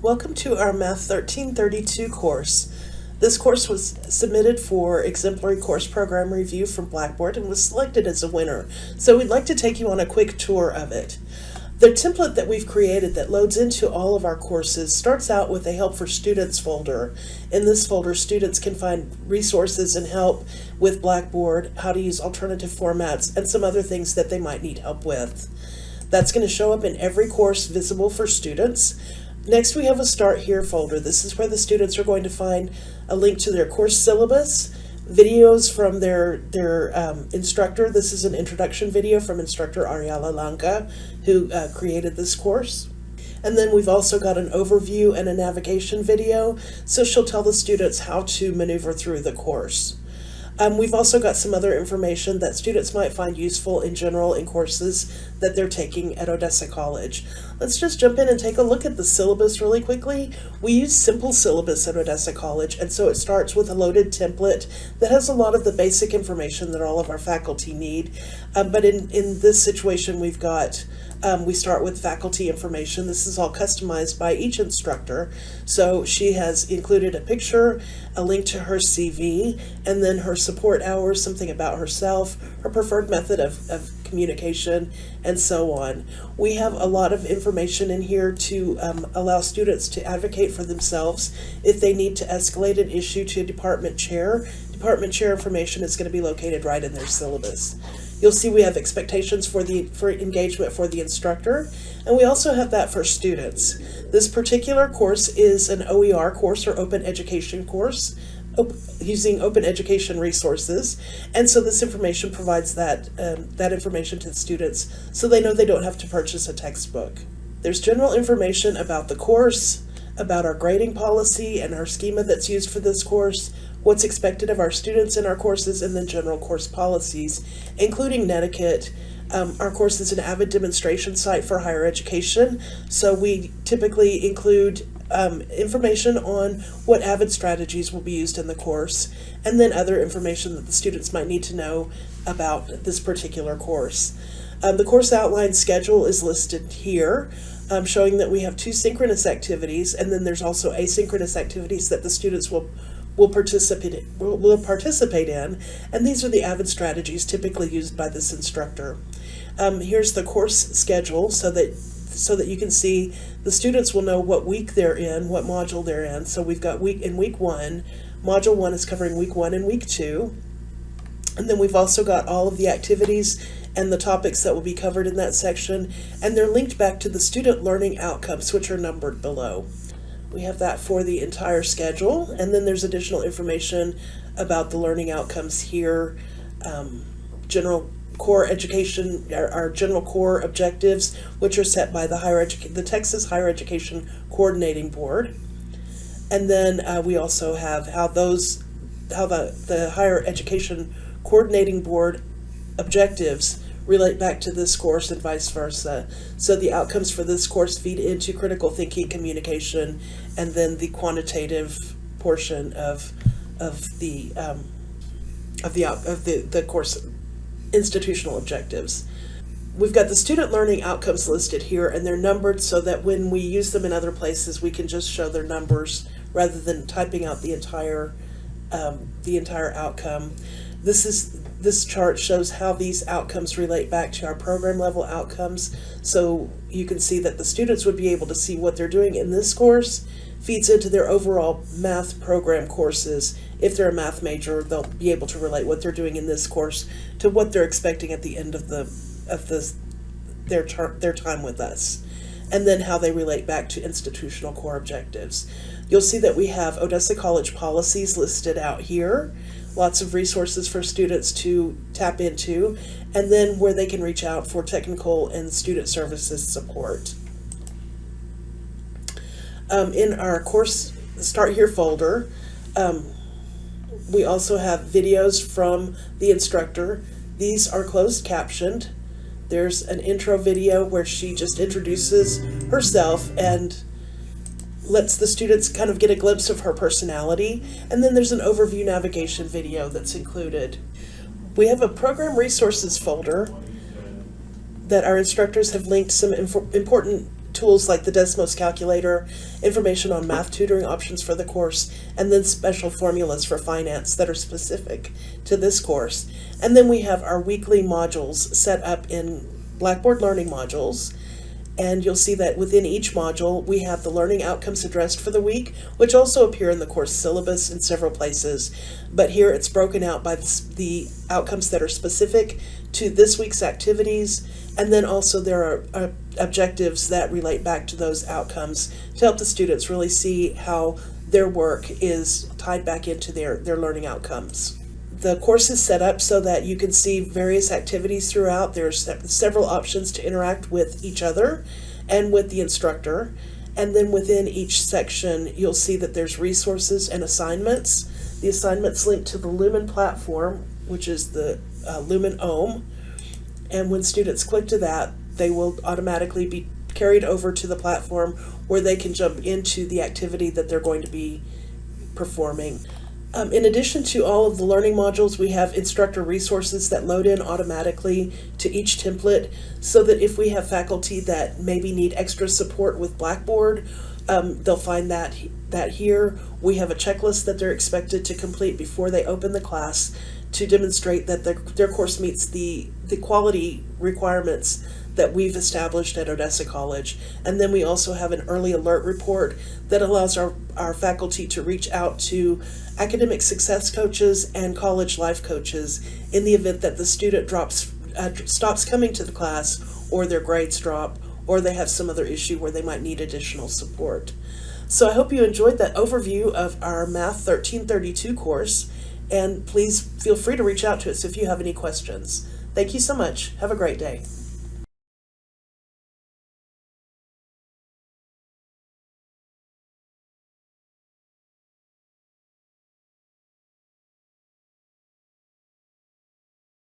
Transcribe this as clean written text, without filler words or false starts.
Welcome to our Math 1332 course. This course was submitted for Exemplary Course Program Review from Blackboard and was selected as a winner, so we'd like to take you on a quick tour of it. The template that we've created that loads into all of our courses starts out with a Help for Students folder. In this folder, students can find resources and help with Blackboard, how to use alternative formats, and some other things that they might need help with. That's going to show up in every course visible for students. Next, we have a Start Here folder. This is where the students are going to find a link to their course syllabus, videos from their instructor. This is an introduction video from instructor Ariela Lanka, who created this course. And then we've also got an overview and a navigation video, so she'll tell the students how to maneuver through the course. We've also got some other information that students might find useful in general in courses that they're taking at Odessa College. Let's just jump in and take a look at the syllabus really quickly. We use simple syllabus at Odessa College, and so it starts with a loaded template that has a lot of the basic information that all of our faculty need. But in this situation, we've got we start with faculty information. This is all customized by each instructor. So she has included a picture, a link to her CV, and then her support hours, something about herself, her preferred method of communication, and so on. We have a lot of information in here to allow students to advocate for themselves. If they need to escalate an issue to a department chair information is going to be located right in their syllabus. You'll see we have expectations for engagement for the instructor, and we also have that for students. This particular course is an OER course, or open education course, using open education resources, and so this information provides that information to the students so they know they don't have to purchase a textbook. There's general information about the course, about our grading policy and our schema that's used for this course, what's expected of our students in our courses, and then general course policies, including netiquette. Our course is an avid demonstration site for higher education, so we typically include information on what avid strategies will be used in the course, and then other information that the students might need to know about this particular course. The course outline schedule is listed here, showing that we have 2 synchronous activities, and then there's also asynchronous activities that the students will participate in, and these are the avid strategies typically used by this instructor. Here's the course schedule so that you can see the students will know what week they're in, what module they're in. So we've got week 1, module 1 is covering week 1 and week 2, and then we've also got all of the activities and the topics that will be covered in that section, and they're linked back to the student learning outcomes, which are numbered below. We have that for the entire schedule, and then there's additional information about the learning outcomes here, general core education, our general core objectives, which are set by the Texas Higher Education Coordinating Board. And then we also have how the Higher Education Coordinating Board objectives relate back to this course and vice versa. So the outcomes for this course feed into critical thinking, communication, and then the quantitative portion of the course institutional objectives. We've got the student learning outcomes listed here, and they're numbered so that when we use them in other places, we can just show their numbers rather than typing out the entire outcome. This chart shows how these outcomes relate back to our program level outcomes. So you can see that the students would be able to see what they're doing in this course feeds into their overall math program courses. If they're a math major, they'll be able to relate what they're doing in this course to what they're expecting at the end of their time with us, and then how they relate back to institutional core objectives. You'll see that we have Odessa College policies listed out here, lots of resources for students to tap into, and then where they can reach out for technical and student services support. In our course Start Here folder, we also have videos from the instructor. These are closed captioned. There's an intro video where she just introduces herself and lets the students kind of get a glimpse of her personality, and then there's an overview navigation video that's included. We have a program resources folder that our instructors have linked some important tools like the Desmos calculator, information on math tutoring options for the course, and then special formulas for finance that are specific to this course. And then we have our weekly modules set up in Blackboard Learning modules. And you'll see that within each module, we have the learning outcomes addressed for the week, which also appear in the course syllabus in several places. But here it's broken out by the outcomes that are specific to this week's activities. And then also there are objectives that relate back to those outcomes to help the students really see how their work is tied back into their learning outcomes. The course is set up so that you can see various activities throughout. There's several options to interact with each other and with the instructor. And then within each section, you'll see that there's resources and assignments. The assignments link to the Lumen platform, which is the Lumen Ohm. And when students click to that, they will automatically be carried over to the platform where they can jump into the activity that they're going to be performing. In addition to all of the learning modules, we have instructor resources that load in automatically to each template so that if we have faculty that maybe need extra support with Blackboard, they'll find that here. We have a checklist that they're expected to complete before they open the class to demonstrate that their course meets the quality requirements that we've established at Odessa College. And then we also have an early alert report that allows our faculty to reach out to academic success coaches and college life coaches in the event that the student stops coming to the class, or their grades drop, or they have some other issue where they might need additional support. So I hope you enjoyed that overview of our Math 1332 course, and please feel free to reach out to us if you have any questions. Thank you so much. Have a great day.